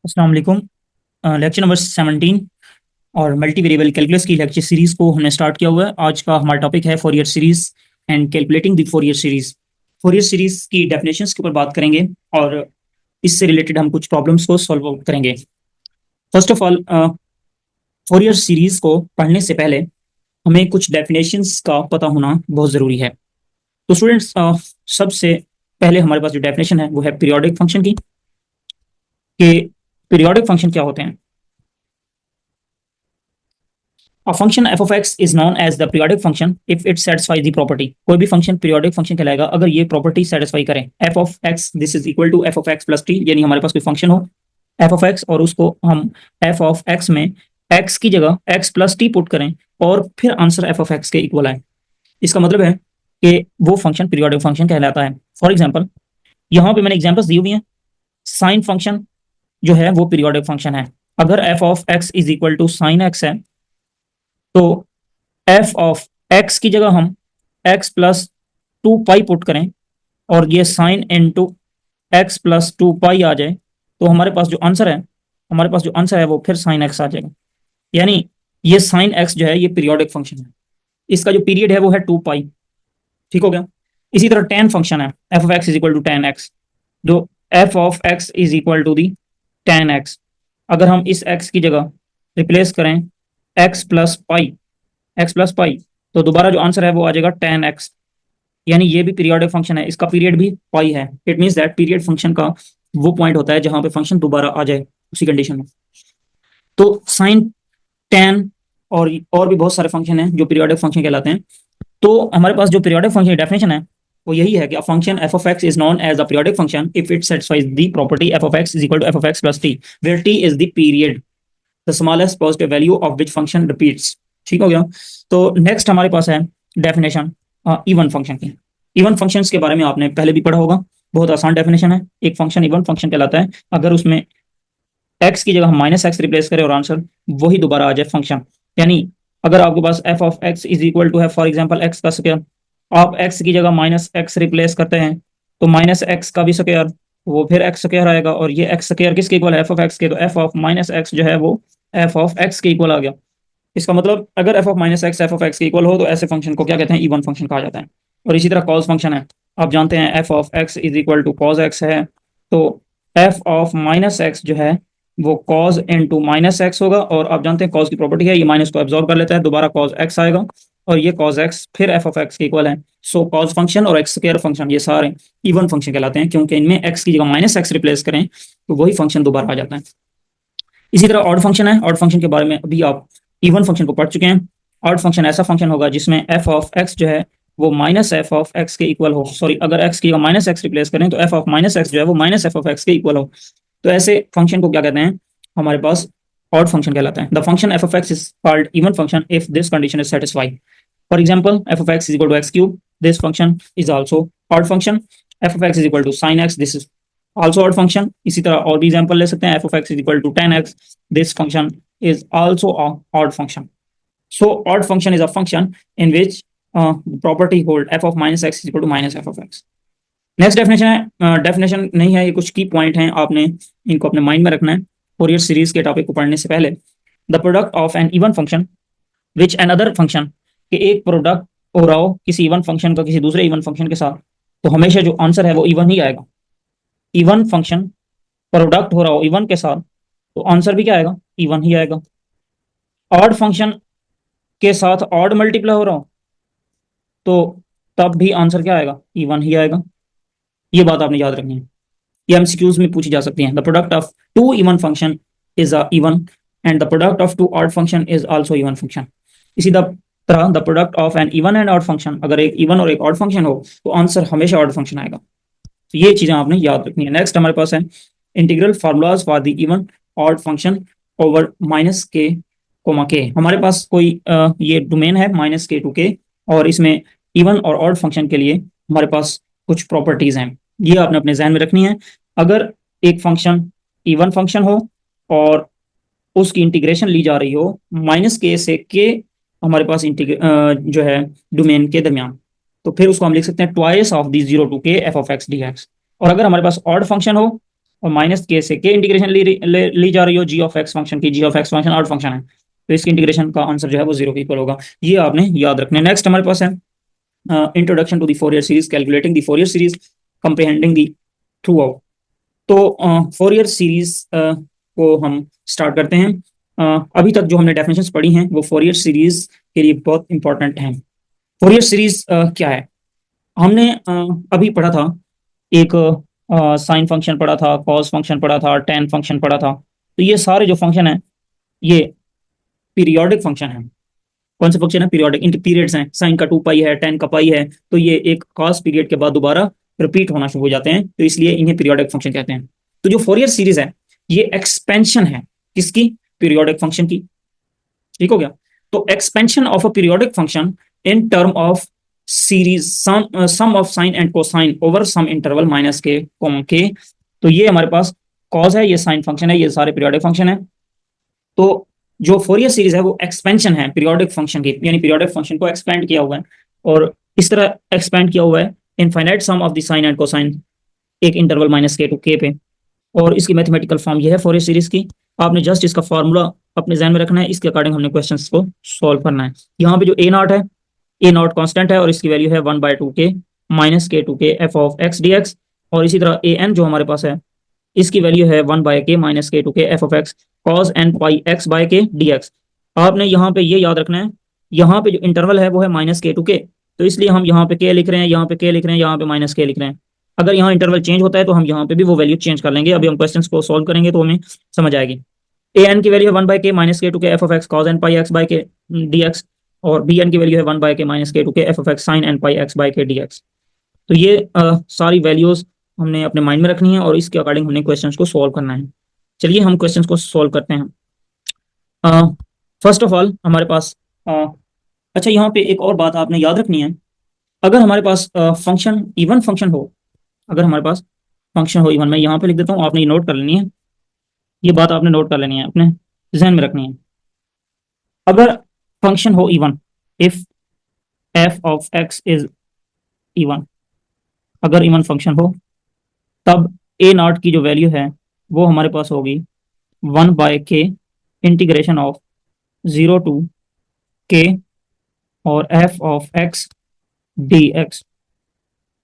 अस्सलाम वालेकुम। Lecture number 17 और मल्टी वेरिएबल कैलकुलस की लेक्चर सीरीज को हमने स्टार्ट किया हुआ है। आज का हमारा टॉपिक है Fourier series and calculating the Fourier series. Fourier series की डेफिनेशंस के ऊपर बात करेंगे और इससे रिलेटेड हम कुछ प्रॉब्लम्स को सॉल्व आउट करेंगे। First of all, Fourier series को पढ़ने से पहले हमें कुछ डेफिनेशंस का पता होना बहुत ज़रूरी है। तो स्टूडेंट्स, सबसे पहले हमारे पास जो डेफिनेशन है वो है पीरियोडिक फंक्शन की, कि पीरियोडिक फंक्शन क्या होते हैं। A function f of x is known as the periodic function if it satisfies the property। कोई भी फंक्शन पीरियोडिक फंक्शन कहलाएगा अगर ये प्रॉपर्टी सेटिस्फाई करें। f of x this is equal to f of x plus t, यानी हमारे पास कोई function हो f of x और उसको हम f of x में x की जगह x प्लस t पुट करें और फिर आंसर f of x के इक्वल आए। इसका मतलब है कि वो फंक्शन पीरियोडिक फंक्शन कहलाता है। फॉर एग्जाम्पल, यहाँ पे मैंने एग्जाम्पल्स दी हुई हैं। साइन फंक्शन जो है वो पीरियोडिक फंक्शन है। अगर f of x is equal to sine x है तो f ऑफ x की जगह हम x plus two pi put करें और ये sine into X plus two pi आ जाए तो हमारे पास जो आंसर है वो फिर साइन एक्स आ जाएगा। यानी ये साइन एक्स जो है ये पीरियोडिक फंक्शन है। इसका जो पीरियड है वो है टू पाई। ठीक हो गया। इसी तरह टेन फंक्शन है F of x is equal to tan X, जो F of x is equal to the tan X. अगर हम इस एक्स की जगह रिप्लेस करें एक्स प्लस पाई तो दोबारा जो आंसर है वो आ जाएगा टेन एक्स। यानी ये भी पीरियोडिक फंक्शन है, इसका पीरियड भी पाई है। It means that period function का वो पॉइंट होता है जहां पे फंक्शन दोबारा आ जाए उसी कंडीशन में। तो साइन, टेन और भी बहुत सारे फंक्शन हैं जो पीरियोडिक फंक्शन कहलाते हैं। तो हमारे पास जो पीरियोडिक फंक्शन की डेफिनेशन है वो यही है कि a function F of x is known as a periodic function if it satisfies the property F of x is equal to F of X plus T, where T is the period the smallest positive value of which function repeats. ठीक हो गया। तो next हमारे पास है definition even function की। Even functions के बारे में आपने पहले भी पढ़ा होगा। बहुत आसान डेफिनेशन है। एक फंक्शन इवन फंक्शन कहलाता है अगर उसमें एक्स की जगह हम माइनस एक्स रिप्लेस करें और आंसर वही दोबारा आ जाए फंक्शन। यानी अगर आपके पास F of x is equal to है फॉर एग्जाम्पल एक्स का स्क्वायर, आप एक्स की जगह माइनस एक्स रिप्लेस करते हैं तो माइनस एक्स का भी स्क्वायर वो फिर एक्स स्क्वायर आएगा और ये एक्स स्क्वायर किसके इक्वल है, एफ ऑफ एक्स के। तो एफ ऑफ माइनस एक्स जो है वो एफ ऑफ एक्स के इक्वल आ गया। इसका मतलब अगर F of minus x f of x के इक्वल हो तो ऐसे फंक्शन को क्या कहते हैं, इवन फंक्शन कहा जाता है। और इसी तरह कॉस फंक्शन है। आप जानते हैं F of x is equal to cos X है, तो एफ ऑफ माइनस एक्स जो है वो कॉस इंटू माइनस एक्स होगा। और आप जानते हैं कॉस की प्रॉपर्टी है ये माइनस को एब्जॉर्ब कर लेता है, दोबारा कॉस एक्स आएगा और ये कॉस एक्स फिर एफ ऑफ एक्स के इक्वल है। सो कॉस फंक्शन और एक्स स्क्वायर फंक्शन ये सारे इवन फंक्शन कहलाते हैं क्योंकि इनमें एक्स की जगह माइनस एक्स रिप्लेस करें तो वही फंक्शन दोबारा आ जाता है। इसी तरह ऑड फंक्शन है। ऑड फंक्शन के बारे में अभी आप इवन फंक्शन को पढ़ चुके हैं। ऑड फंक्शन ऐसा फंक्शन होगा जिसमें एफ ऑफ एक्स जो है वो माइनस एफ ऑफ एक्स के इक्वल हो। सॉरी, अगर एक्स की माइनस एक्स रिप्लेस करें तो एफ ऑफ माइनस एक्स जो है वो माइनस एफ ऑफ एक्स के इक्वल हो। तो ऐसे फंक्शन को क्या कहते हैं, हमारे पास ऑड फंक्शन कहलाता है। The function F of x is called even function if this condition is satisfied. For example, F of x is equal to X cube, this function is also odd function. F of x is equal to sine X, this is also odd function। इसी तरह और भी example ले सकते हैं, f of x is equal to 10x, this function is also a odd function। so odd function is a function in which property hold f of minus x is equal to minus f of x। Next definition है, definition नहीं है, ये कुछ की point हैं, आपने इनको अपने माइंड में रखना है फोरियर सीरीज के टॉपिक को पढ़ने से पहले। The product of an even function which another function, कि एक प्रोडक्ट हो रहा हो किसी इवन फंक्शन का किसी दूसरे इवन फंक्शन के साथ, तो हमेशा जो आंसर है वो इवन ही आएगा। इवन फंक्शन प्रोडक्ट हो रहा हो इवन के साथ तो आंसर भी क्या आएगा, इवन ही आएगा। ऑड फंक्शन के साथ ऑड मल्टीप्लाई हो रहा हो तो तब भी आंसर क्या आएगा, इवन ही आएगा। ये बात आपने याद रखनी है, ये एमसीक्यूज में पूछी जा सकती है। The product of two even function is a even and the product of two odd function is also even function. इसी तरह the product of an even and odd function, अगर एक इवन और एक ऑड फंक्शन हो तो answer हमेशा odd function आएगा। तो ये चीजें आपने याद रखनी है। नेक्स्ट हमारे पास है integral formulas for the even odd function over minus के कोमा के। हमारे पास कोई ये डोमेन है माइनस के टू के और इसमें इवन और ऑड फंक्शन के लिए हमारे पास कुछ प्रॉपर्टीज हैं, ये आपने अपने जहन में रखनी है। अगर एक फंक्शन इवन फंक्शन हो और उसकी इंटीग्रेशन ली जा रही हो माइनस के से के हमारे पास जो है डोमेन के दरमियान, तो फिर उसको हम लिख सकते हैं twice of the zero to के F of X D x. और अगर हमारे पास ऑड फंक्शन हो और माइनस के से के इंटीग्रेशन ली जा रही हो जी ऑफ एक्स फंक्शन की, G of X function odd function है, तो इसकी इंटीग्रेशन का आंसर जो है वो 0 के इक्वल होगा। ये आपने याद रखना है। नेक्स्ट हमारे पास है introduction to the Fourier series, calculating the Fourier series, comprehending the throughout. तो फोरियर सीरीज को हम स्टार्ट करते हैं। अभी तक जो हमने डेफिनेशंस पढ़ी हैं वो फोरियर सीरीज के लिए बहुत इंपॉर्टेंट हैं। फोरियर सीरीज क्या है? हमने अभी पढ़ा था, एक साइन फंक्शन पढ़ा था, कॉस फंक्शन पढ़ा था, टेन फंक्शन पढ़ा था। तो ये सारे जो फंक्शन हैं ये पीरियोडिक फंक्शन है। कौन से फंक्शन है? पीरियोडिक। इनके पीरियड्स हैं, साइन का 2 पाई है, टेन का पाई है, तो ये एक खास पीरियड के बाद दोबारा रिपीट होना शुरू हो जाते हैं, तो इसलिए इन्हें पीरियोडिक फंक्शन कहते हैं। तो जो फोरियर सीरीज है ये एक्सपेंशन है किसकी? पीरियोडिक फंक्शन की। ठीक हो गया? तो expansion of a periodic function in term of series sum of sine and cosine over some interval minus k comma k. तो ये हमारे पास कॉस है, ये साइन फंक्शन है, ये सारे पीरियोडिक फंक्शन है। तो जो फोरियर सीरीज है वो एक्सपेंशन है पीरियोडिक फंक्शन की, यानी पीरियोडिक फंक्शन को एक्सपेंड किया हुआ है, और इस तरह एक्सपेंड किया हुआ है infinite sum of the sine and cosine एक interval minus k to k पे। और इसकी मैथमेटिकल फॉर्म ये है फोरियर सीरीज की। आपने जस्ट इसका फॉर्मूला अपने जहन में रखना है, इसके अकॉर्डिंग हमने क्वेश्चंस को सॉल्व करना है। यहाँ पे जो ए नॉट है, ए नॉट कांस्टेंट है और इसकी वैल्यू है 1/2 के माइनस के टू के F of X D x. और इसी तरह ए एन जो हमारे पास है इसकी वैल्यू है 1/k माइनस के टू के F of x cos N pi x by k d x. आपने यहाँ पे ये याद रखना है, यहाँ पे जो इंटरवल है वो है -k to k, तो इसलिए हम यहाँ पे k लिख रहे हैं, यहाँ पे k लिख रहे हैं, यहाँ पे -k लिख रहे हैं। अगर यहाँ इंटरवल चेंज होता है तो हम यहाँ पे भी वो वैल्यू चेंज कर लेंगे। अभी हम क्वेश्चन को सॉल्व करेंगे तो हमें समझ आएगी। ए एन की वैल्यू है 1/k माइनस के टू के F of x cos N pi x by k d x, और बी एन की वैल्यू है 1/k माइनस के टू के F of x sine N pi x by k d x. तो ये सारी values हमने अपने माइंड में रखनी है और इसके अकॉर्डिंग हमने क्वेश्चंस को सॉल्व करना है। चलिए हम क्वेश्चंस को सॉल्व करते हैं। फर्स्ट ऑफ ऑल हमारे पास अच्छा यहाँ पे एक और बात आपने याद रखनी है। अगर हमारे पास फंक्शन इवन फंक्शन हो, अगर हमारे पास फंक्शन हो इवन, मैं यहाँ पे लिख देता हूँ, आपने ये नोट कर लेनी है, ये बात आपने नोट कर लेनी है, अपने जहन में रखनी है। अगर फंक्शन हो even, if F of x is even, अगर इवन फंक्शन हो तब ए नॉट की जो वैल्यू है वो हमारे पास होगी 1/k integration of 0 to k और F of X D x.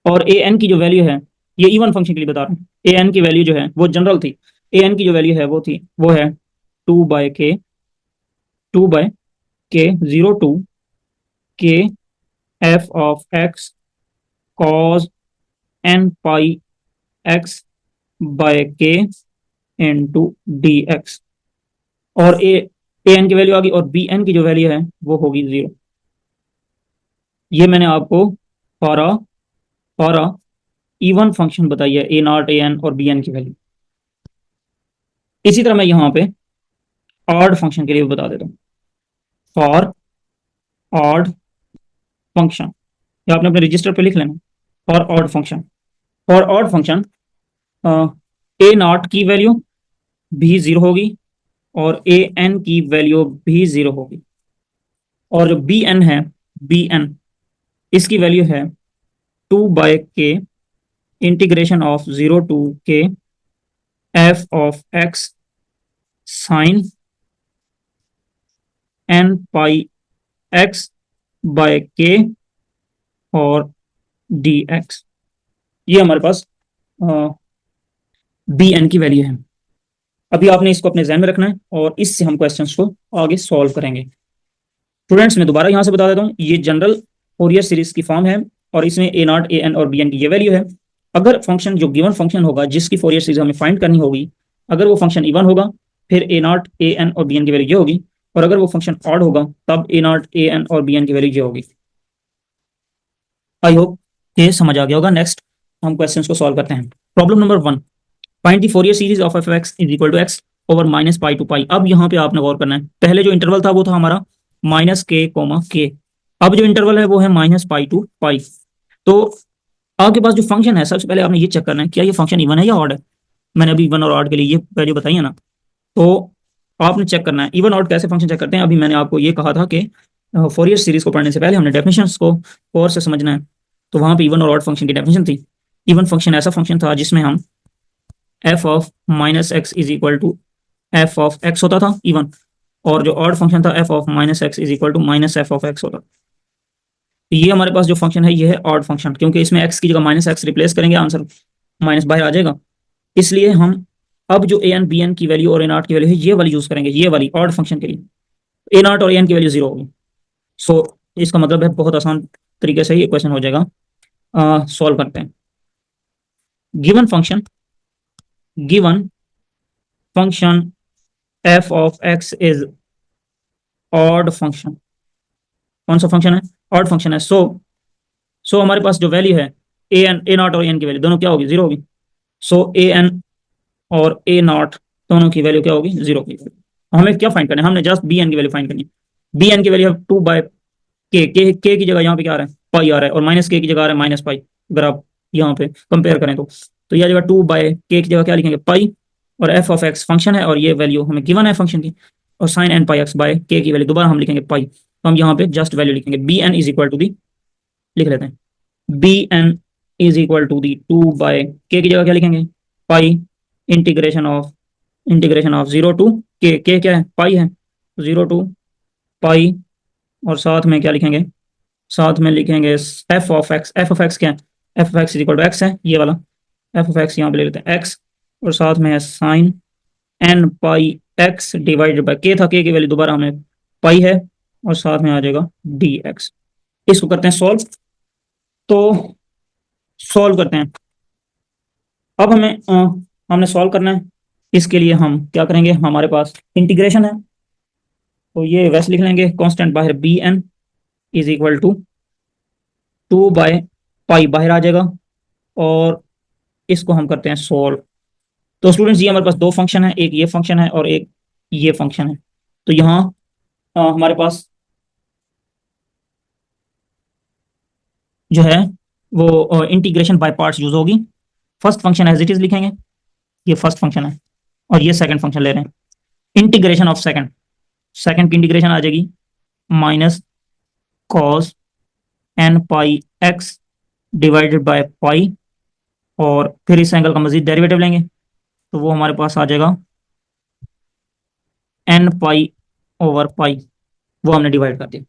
और ए एन की जो वैल्यू है, ये इवन फंक्शन के लिए बता रहा हूँ, ए एन की वैल्यू जो है वो जनरल थी, ए एन की जो वैल्यू है वो है 2/k 0 to k f of x cos N pi x by k into d x. और ए एन की वैल्यू आ गई और बी एन की जो वैल्यू है वो होगी 0। ये मैंने आपको फॉर अ इवन फंक्शन बताई है, ए नॉट ए एन और बी एन की वैल्यू। इसी तरह मैं यहाँ पे ऑड फंक्शन के लिए बता देता हूँ, फॉर ऑड फंक्शन, या आपने अपने रजिस्टर पे लिख लेना, for odd function. For odd function A naught की वैल्यू भी 0 होगी और ए एन की वैल्यू भी 0 होगी, और जो बी एन है, बी एन इसकी वैल्यू है 2/k integration of 0 to k f of x sine N pi x by k और डी एक्स। ये हमारे पास बी एन की वैल्यू है। अभी आपने इसको अपने जहन में रखना है और इससे हम क्वेश्चंस को आगे सॉल्व करेंगे। स्टूडेंट्स मैं दोबारा यहाँ से बता देता हूँ, ये जनरल फोरियर सीरीज की फॉर्म है और इसमें ए नॉट ए एन और बी एन की ये वैल्यू है। अगर फंक्शन जो गिवन फंक्शन होगा जिसकी फोरियर सीरीज हमें फाइंड करनी होगी, अगर वो फंक्शन इवन होगा फिर ए नॉट ए एन और बी एन की वैल्यू ये होगी, और अगर वो फंक्शन ऑड होगा तब ए नॉट ए एन और बी एन की वैल्यू ये होगी। आई होप ये समझ आ गया होगा। नेक्स्ट हम क्वेश्चंस को सॉल्व करते हैं। Problem number 1, find the Fourier series of F X is equal to X over -π to π। अब यहाँ पे आपने गौर करना है, पहले जो इंटरवल था वो था हमारा -k, अब जो इंटरवल है वो है -π to π। तो आपके पास जो फंक्शन है, सबसे पहले आपने ये चेक करना है क्या ये फंक्शन इवन है या ऑड है। मैंने अभी इवन और ऑड के लिए ये वैल्यू बताई है ना, तो आपने चेक करना है इवन ऑड कैसे फंक्शन चेक करते हैं। अभी मैंने आपको ये कहा था कि फोरियर सीरीज को पढ़ने से पहले हमने डेफिनेशंस को और से समझना है, तो वहाँ पे इवन और ऑड फंक्शन की डेफिनेशन थी। इवन फंक्शन ऐसा फंक्शन था जिसमें हम f of minus x is equal to F of x होता था इवन, और जो ऑड फंक्शन था f of minus x is equal to minus f of x होता। ये हमारे पास जो फंक्शन है ये है ऑड फंक्शन, क्योंकि इसमें एक्स की जगह माइनस एक्स रिप्लेस करेंगे, आंसर माइनस बाहर आ जाएगा। इसलिए हम अब जो ए एन बी एन की वैल्यू और ए नॉट की वैल्यू है ये वाली यूज करेंगे, ये वाली ऑड फंक्शन के लिए ए नॉट और ए एन की वैल्यू 0 होगी। सो इसका मतलब है बहुत आसान तरीके से ये क्वेश्चन हो जाएगा। सॉल्व करते हैं। Given function, given function F of x is odd function. कौन सा फंक्शन है? ऑड फंक्शन है। सो हमारे पास जो वैल्यू है ए एन, ए नॉट और ए एन की वैल्यू दोनों क्या होगी? 0 होगी। सो ए एन और ए नॉट दोनों की वैल्यू क्या होगी? 0 की। हमें क्या फाइंड करना है? हमने जस्ट बी एन की वैल्यू फाइंड करनी है। बी एन की वैल्यू है 2 बाय के की जगह यहाँ पे क्या आ रहा है? पाई आ रहा है, और माइनस के की जगह आ रहा है माइनस पाई। अगर आप यहाँ पे कंपेयर करें तो यह जगह 2 बाय के की जगह क्या लिखेंगे? पाई। और एफ ऑफ एक्स फंक्शन है और ये वैल्यू हमें गिवन है फंक्शन की, और sign N pi x by के की वैल्यू दोबारा हम लिखेंगे पाई। तो हम यहाँ पे जस्ट वैल्यू लिखेंगे b n is equal to the, लिख लेते हैं b n is equal to the 2 by के की जगह क्या लिखेंगे? पाई इंटीग्रेशन ऑफ 0 टू के क्या है? पाई है। 0 टू पाई, और साथ में क्या लिखेंगे? साथ में लिखेंगे f of x. F of x क्या है? F of x is equal to x है, ये वाला एफ ऑफ एक्स यहाँ पे ले लेते हैं एक्स, और साथ में है sine N pi x divided by k था, के की वैल्यू दोबारा हमें पाई है, और साथ में आ जाएगा डी एक्स। इसको करते हैं सॉल्व। तो सॉल्व करते हैं। अब हमने सॉल्व करना है। इसके लिए हम क्या करेंगे? हमारे पास इंटीग्रेशन है, तो ये वैसे लिख लेंगे कांस्टेंट बाहर b n is equal to 2 by pi बाहर आ जाएगा, और इसको हम करते हैं सॉल्व। तो स्टूडेंट्स ये हमारे पास दो फंक्शन है, एक ये फंक्शन है और एक ये फंक्शन है। तो यहाँ हमारे पास जो है वो इंटीग्रेशन बाय पार्ट्स यूज होगी। First function as it is लिखेंगे, ये फर्स्ट फंक्शन है, और ये सेकंड फंक्शन ले रहे हैं। इंटीग्रेशन ऑफ सेकंड, सेकंड की इंटीग्रेशन आ जाएगी minus cos N pi x divided by pi, और फिर इस एंगल का मजीद डेरिवेटिव लेंगे, तो वो हमारे पास आ जाएगा एन पाई ओवर पाई, वो हमने डिवाइड कर दिया।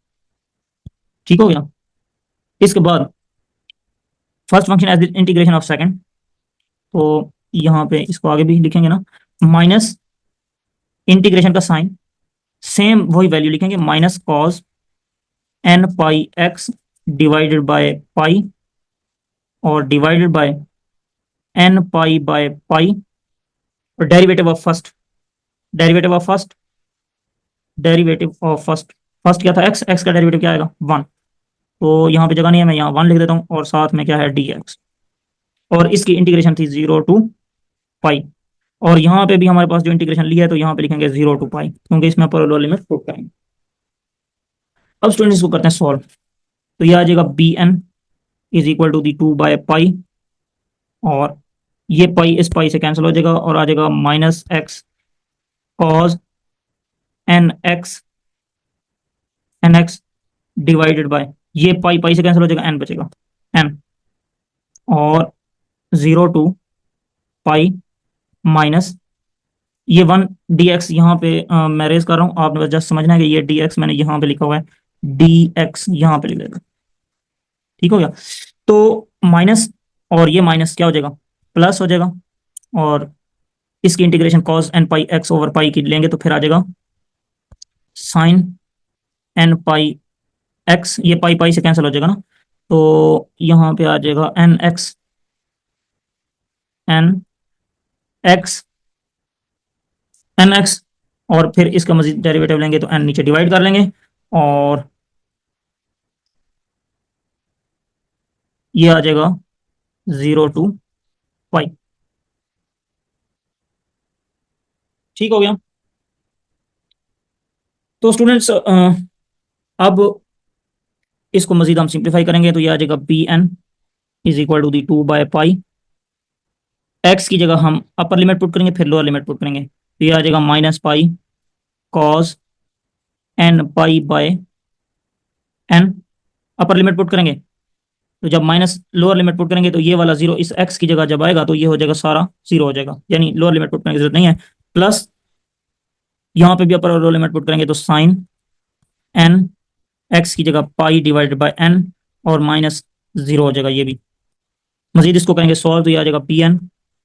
ठीक हो गया। इसके बाद first function as integration of second, तो यहाँ पे इसको आगे भी लिखेंगे ना, माइनस इंटीग्रेशन का साइन, सेम वही वैल्यू लिखेंगे minus cos N pi x divided by pi, और divided by N pi by pi, और derivative of first, derivative of first, derivative of first, first क्या था? एक्स, एक्स का derivative क्या आएगा? 1। तो यहाँ पे जगह नहीं है, मैं यहाँ 1 लिख देता हूँ, और साथ में क्या है? D x. और इसकी इंटीग्रेशन थी 0 टू पाई, और यहाँ पे भी हमारे पास जो इंटीग्रेशन लिया है तो यहाँ पे लिखेंगे 0 टू पाई, क्योंकि इसमें अपर और लोअर लिमिट पुट करेंगे। अब स्टूडेंट्स इसको करते हैं सॉल्व। तो ये आ जाएगा b n is equal to the 2 by pi, और ये पाई इस पाई से कैंसिल हो जाएगा, और आ जाएगा minus x cos n x divided by, ये पाई पाई से कैंसिल हो जाएगा, एन बचेगा एन, और 0 टू पाई माइनस ये 1 डी एक्स। यहाँ पे मैं रेज कर रहा हूँ, आपने बस जस्ट समझना है कि ये डी एक्स मैंने यहाँ पे लिखा हुआ है, डी एक्स यहाँ पे लिख देगा। ठीक हो गया। तो माइनस, और ये माइनस क्या हो जाएगा? प्लस हो जाएगा, और इसकी integration cos N pi x over पाई की लेंगे तो फिर आ जाएगा साइन एन पाई एक्स, ये पाई पाई से कैंसिल हो जाएगा ना, तो यहाँ पे आ जाएगा एन एक्स एन एक्स, और फिर इसका मजीद डेरिवेटिव लेंगे तो एन नीचे डिवाइड कर लेंगे, और ये आ जाएगा 0 टू पाई। ठीक हो गया। तो स्टूडेंट्स अब इसको मजीद हम सिंप्लीफाई करेंगे, तो ये आ जाएगा b n is equal to the 2 by pi. X की जगह हम अपर लिमिट पुट करेंगे, फिर लोअर लिमिट पुट करेंगे, तो ये आ जाएगा minus pi cos N pi by n, upper limit put करेंगे, तो जब माइनस लोअर लिमिट पुट करेंगे तो ये वाला जीरो इस एक्स की जगह जब आएगा तो ये हो जाएगा सारा जीरो हो जाएगा, यानी लोअर लिमिट पुट करने की जरूरत नहीं है। प्लस यहाँ पे भी अपर और लोअर लिमिट पुट करेंगे तो साइन एन एक्स की जगह पाई डिवाइडेड बाय एन और माइनस जीरो हो जाएगा ये भी। मजीद इसको करेंगे सॉल्व तो ये आ जाएगा P N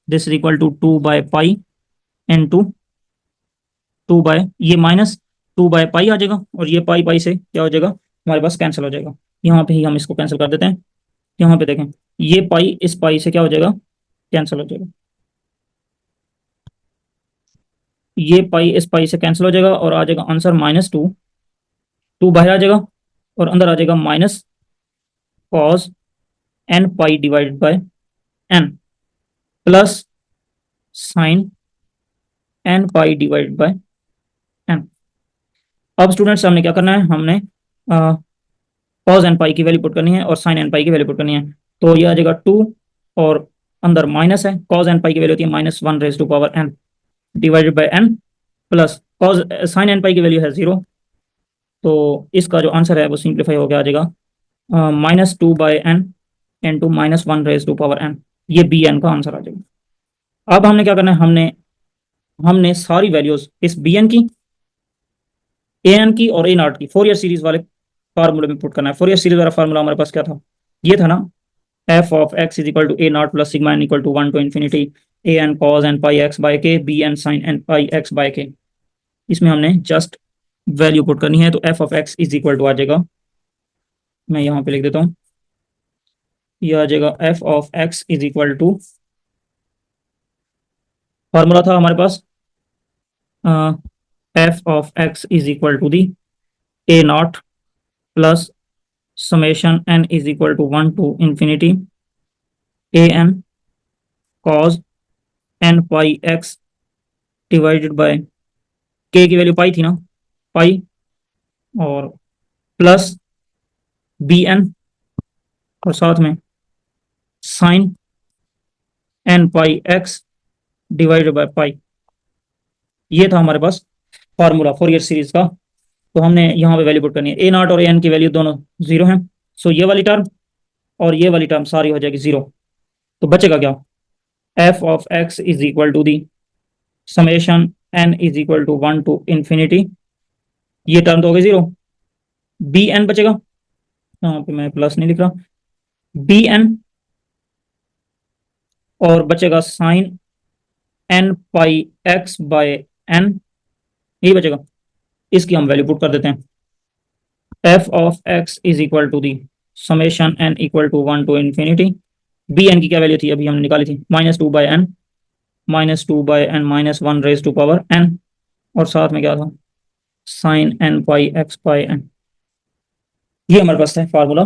this is equal to 2/पाई एन टू बाय ये माइनस 2/पाई आ जाएगा और ये पाई पाई से क्या हो जाएगा हमारे पास कैंसिल हो जाएगा। यहाँ पे ही हम इसको कैंसिल कर देते हैं। यहाँ पे देखें ये पाई इस पाई से क्या हो जाएगा कैंसिल हो जाएगा, ये पाई इस पाई से कैंसिल हो जाएगा और आ जाएगा आंसर -2। 2 बाहर आ जाएगा और अंदर आ जाएगा minus cos N pi divided by N plus sine N pi divided by n. अब स्टूडेंट्स हमने क्या करना है, हमने कॉस एन पाई की वैल्यू पुट करनी है और साइन एन पाई की वैल्यू पुट करनी है। तो ये आ जाएगा 2 और अंदर माइनस है, कॉस एन पाई की वैल्यू होती है -1 divided by N plus cos sine N pi की वैल्यू है 0। तो इसका जो आंसर है वो सिंप्लीफाई हो गया आ जाएगा -2/n इंटू -1 ये बी एन का आंसर आ जाएगा। अब हमने क्या करना है, हमने हमने सारी वैल्यूज इस बी एन की, ए एन की और ए नॉट की फोरियर सीरीज वाले फार्मूले में पुट करना है। फोरियर सीरीज वाला फार्मूला हमारे पास क्या था, ये था ना F of x is equal to A not plus sigma N equal to 1 to infinity A N cos N pi x by K B N sine N pi x by K. इसमें हमने just value put करनी है तो F of x is equal to आ जाएगा, मैं यहाँ पे लिख देता हूँ, ये आ जाएगा F of x is equal to, formula था हमारे पास F of x is equal to the A not plus summation N is equal to 1 to infinity A N cos N pi x divided by के की value pi थी ना, पाई और plus B n और साथ में sine N pi x divided by pi. ये था हमारे पास फार्मूला फोरियर सीरीज का। तो हमने यहाँ पे वैल्यू पुट करनी है, ए नॉट और ए एन की वैल्यू दोनों जीरो हैं, सो ये वाली टर्म और ये वाली टर्म सारी हो जाएगी जीरो। तो बचेगा क्या, f of x is equal to the summation N is equal to 1 to infinity, ये टर्म तो हो गई जीरो, बी एन बचेगा, यहाँ पे मैं प्लस नहीं लिख रहा, बी एन और बचेगा sine N pi x by n, यही बचेगा। इसकी हम वैल्यू पुट कर देते हैं, F of x is equal to the summation n equal to 1 to infinity b n की क्या वैल्यू थी अभी हमने निकाली थी -2/n -2/n-1 और साथ में क्या था sine N pi x by n. ये हमारे पास है फार्मूला,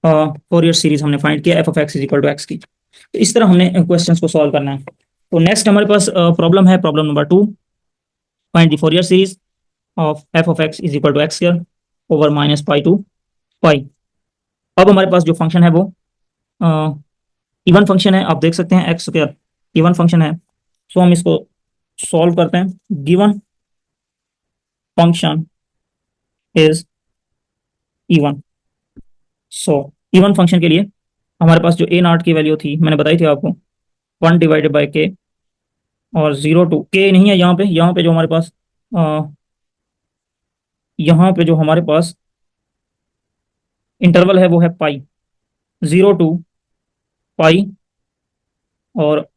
फोरियर सीरीज हमने फाइंड किया f of x is equal to x की। तो इस तरह हमने क्वेश्चंस को सॉल्व करना है। तो नेक्स्ट हमारे पास प्रॉब्लम है, problem number 2, find the Fourier series of F of x is equal to X square over -पाई टू पाई। अब हमारे पास जो फंक्शन है वो इवन फंक्शन है, आप देख सकते हैं एक्स स्क्वायर इवन फंक्शन है। सो हम इसको सॉल्व करते हैं, given function is even. So even function के लिए हमारे पास जो ए नॉट की वैल्यू थी मैंने बताई थी आपको 1 डिवाइडेड बाई के और 0 to के नहीं है यहाँ पे जो हमारे पास यहाँ पे जो हमारे पास इंटरवल है वो है पाई, 0 to पाई और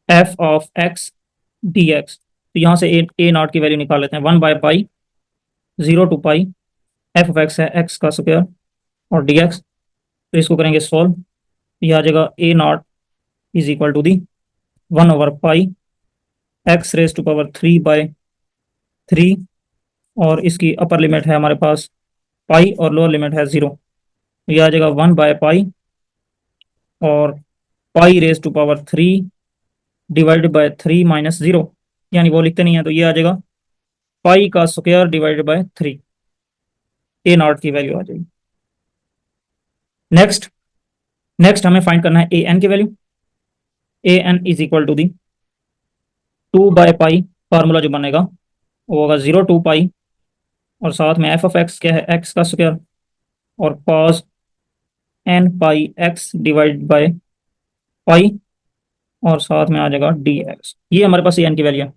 F of X D x. तो यहाँ से ए नॉट की वैल्यू निकाल लेते हैं, 1/पाई 0 to pi f of x है एक्स का स्क्वायर और डी एक्स। तो इसको करेंगे सॉल्व, ये आ जाएगा a naught is equal to the 1/पाई एक्स रेज टू पावर 3/3 और इसकी अपर लिमिट है हमारे पास पाई और लोअर लिमिट है 0। तो ये आ जाएगा 1/पाई और pi raise to power 3 divided by 3 - 0, यानी वो लिखते नहीं है, तो ये आ जाएगा पाई का square divided by 3, a naught की वैल्यू आ जाएगी। नेक्स्ट नेक्स्ट हमें फाइंड करना है ए एन की value, a n is equal to the 2/पाई, फार्मूला जो बनेगा वो होगा 0 to पाई और साथ में एफ ऑफ एक्स क्या है एक्स का स्क्वायर और cos N pi x divide by pi, और साथ में आ जाएगा डी एक्स। ये हमारे पास ए एन की वैल्यू है।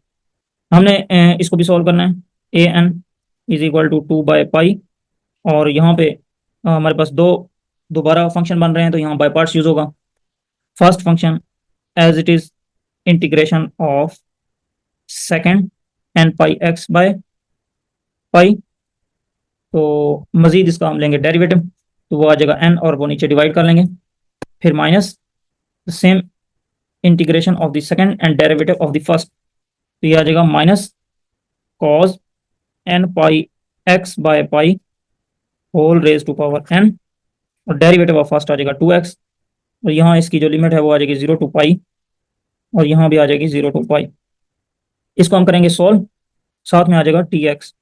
हमने इसको भी सॉल्व करना है। A n is equal to 2/पाई, और यहाँ पे हमारे पास दोबारा फंक्शन बन रहे हैं, तो यहाँ बाय पार्ट्स यूज होगा। First function as it is integration of second n pi x by pi, तो मजीद इसका हम लेंगे डेरिवेटिव, तो वो आ जाएगा एन, और वो नीचे डिवाइड कर लेंगे, फिर minus same integration of the second and derivative of the first, तो ये आ जाएगा minus cos N pi x by pi whole raise to power n, और डेरिवेटिव ऑफ फर्स्ट आ जाएगा 2x, और यहाँ इसकी जो लिमिट है वो आ जाएगी 0 to पाई, और यहाँ भी आ जाएगी 0 to पाई। इसको हम करेंगे सॉल्व, साथ में आ जाएगा dx।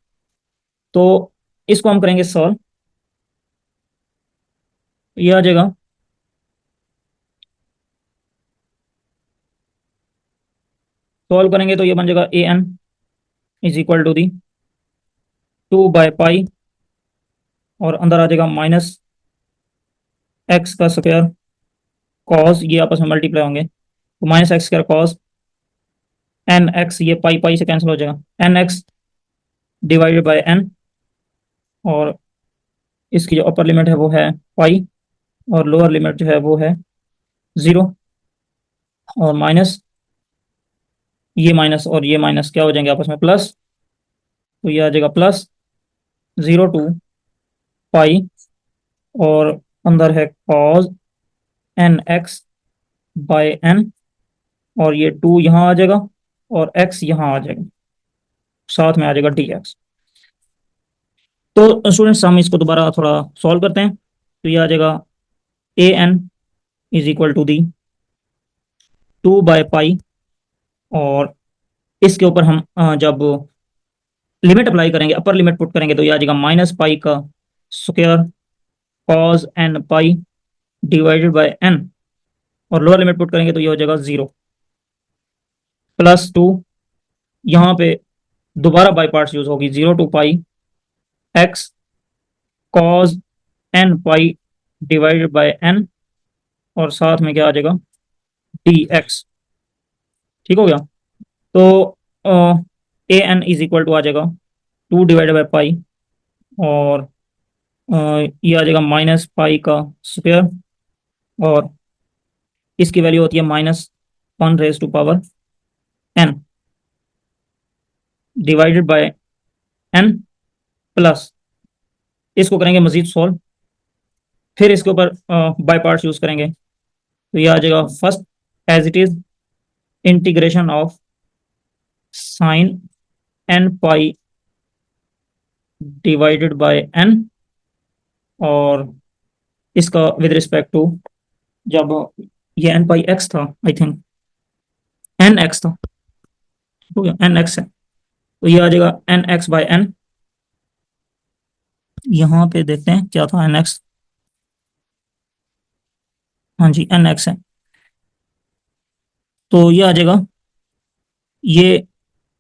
तो इसको हम करेंगे सॉल्व, ये आ जाएगा सॉल्व करेंगे तो ये बन जाएगा a n is equal to the 2/पाई, और अंदर आ जाएगा माइनस एक्स का स्क्वायर कॉस, ये आपस में मल्टीप्लाई होंगे, तो minus x square cos n x, ये पाई पाई से कैंसिल हो जाएगा, n x divided by n, और इसकी जो अपर लिमिट है वो है पाई, और लोअर लिमिट जो है वो है 0, और माइनस ये माइनस और ये माइनस क्या हो जाएंगे आपस में प्लस, तो ये आ जाएगा प्लस 0 to पाई, और अंदर है cos n x by n, और ये 2 यहाँ आ जाएगा, और x यहाँ आ जाएगा, साथ में आ जाएगा dx। तो स्टूडेंट्स हम इसको दोबारा थोड़ा सॉल्व करते हैं, तो ये आ जाएगा a n is equal to the 2/पाई, और इसके ऊपर हम जब लिमिट अप्लाई करेंगे, अपर लिमिट पुट करेंगे, तो ये आ जाएगा माइनस पाई का square cos N pi divided by n, और लोअर लिमिट पुट करेंगे तो ये हो जाएगा 0 +2, यहाँ पे दोबारा बाई पार्ट्स यूज होगी, 0 to pi x cos N pi divided by n, और साथ में क्या आ जाएगा डी एक्स। ठीक हो गया। तो ए एन इज इक्वल टू आ जाएगा 2/पाई, और ये आ जाएगा माइनस पाई का स्क्वायर, और इसकी वैल्यू होती है -1 raise to power n divided by n plus, इसको करेंगे मजीद सॉल्व, फिर इसके ऊपर बाय पार्ट्स यूज करेंगे, तो ये आ जाएगा first as it is integration of sine N pi divided by n, और इसका विद रिस्पेक्ट टू, जब ये एन पाई एक्स था, आई थिंक एन एक्स था, ठीक है एन एक्स है, तो ये आ जाएगा एन एक्स बाय एन, यहाँ पे देखते हैं क्या था एन एक्स, हाँ जी एन एक्स है, तो ये आ जाएगा, ये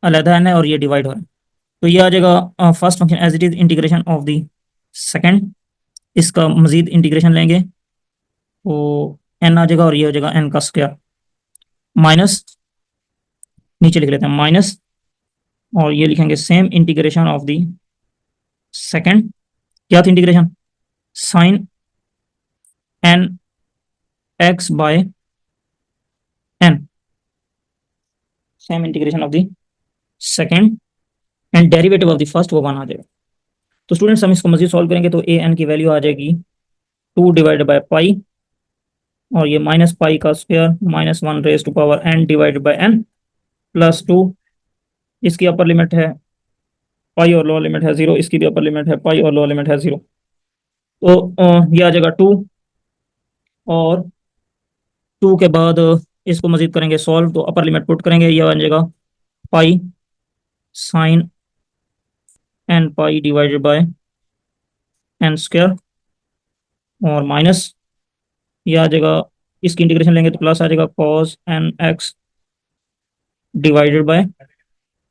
अलहदा एन है और ये डिवाइड हो रहा है, तो ये आ जाएगा first function as it is integration of the second, इसका मजीद इंटीग्रेशन लेंगे तो एन आ जाएगा, और ये हो जाएगा एन का स्क्वायर माइनस, नीचे लिख लेते हैं माइनस, और ये लिखेंगे same integration of the second, क्या था integration sine n x by n, same integration of the second and derivative of the first वो 1 आ जाएगा। तो स्टूडेंट्स हम इसको मजीद सॉल्व करेंगे, तो ए एन की वैल्यू आ जाएगी 2/पाई, और ये माइनस पाई का square -1 raise to power n divided by n +2, इसकी अपर लिमिट है पाई और लोअर लिमिट है 0, इसकी भी अपर लिमिट है पाई और लोअर लिमिट है 0, तो ये आ जाएगा 2, और 2 के बाद इसको मजीद करेंगे सॉल्व, तो अपर लिमिट पुट करेंगे, ये बन जाएगा pi sine N pi divided by n square, और माइनस ये आ जाएगा, इसकी इंटीग्रेशन लेंगे तो प्लस आ जाएगा cos n x divided by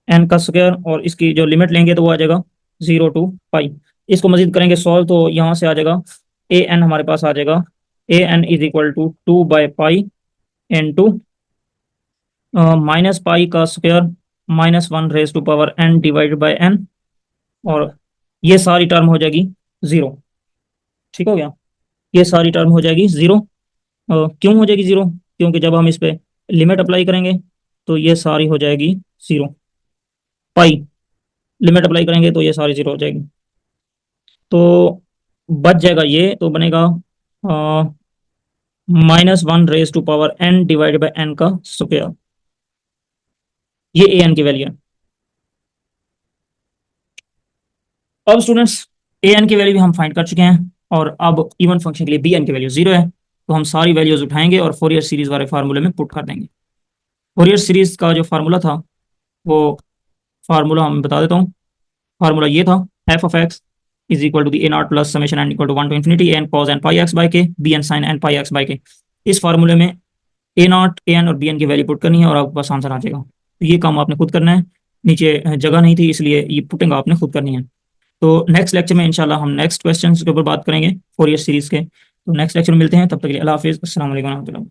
n का स्क्वायर, और इसकी जो लिमिट लेंगे तो वो आ जाएगा 0 to पाई। इसको मजीद करेंगे सॉल्व, तो यहाँ से आ जाएगा ए एन हमारे पास आ जाएगा a n is equal to 2/पाई इंटू माइनस पाई का square -1 raised to power n divided by n, और ये सारी टर्म हो जाएगी 0। ठीक हो गया, ये सारी टर्म हो जाएगी 0। क्यों हो जाएगी 0? क्योंकि जब हम इस पे लिमिट अप्लाई करेंगे तो ये सारी हो जाएगी 0। पाई लिमिट अप्लाई करेंगे तो ये सारी 0 हो जाएगी, तो बच जाएगा ये, तो बनेगा -1 raised to power n divided by n का स्क्वायर। ये ए एन की वैल्यू है। अब स्टूडेंट्स ए एन की वैल्यू भी हम फाइंड कर चुके हैं, और अब इवन फंक्शन के लिए बी एन की वैल्यू 0 है, तो हम सारी वैल्यूज उठाएंगे और फोरियर सीरीज वाले फार्मूले में पुट कर देंगे। फोरियर सीरीज का जो फार्मूला था वो फार्मूला हम बता देता हूँ। फार्मूला ये था, f of x is equal to the A not plus summation n equal to 1 to infinity n cos N pi x by k B N sine N pi x by k. इस फार्मूले में a naught, a n और b n की value put करनी है और आपके पास answer आ जाएगा। तो ये काम आपने खुद करना है, नीचे जगह नहीं थी इसलिए ये पुटिंग आपने खुद करनी है। तो नेक्स्ट लेक्चर में इंशाल्लाह हम नेक्स्ट क्वेश्चन के ऊपर बात करेंगे फोरियर सीरीज के। तो नेक्स्ट लेक्चर में मिलते हैं, तब तक के लिए अल्लाह हाफिज़, अस्सलाम वालेकुम।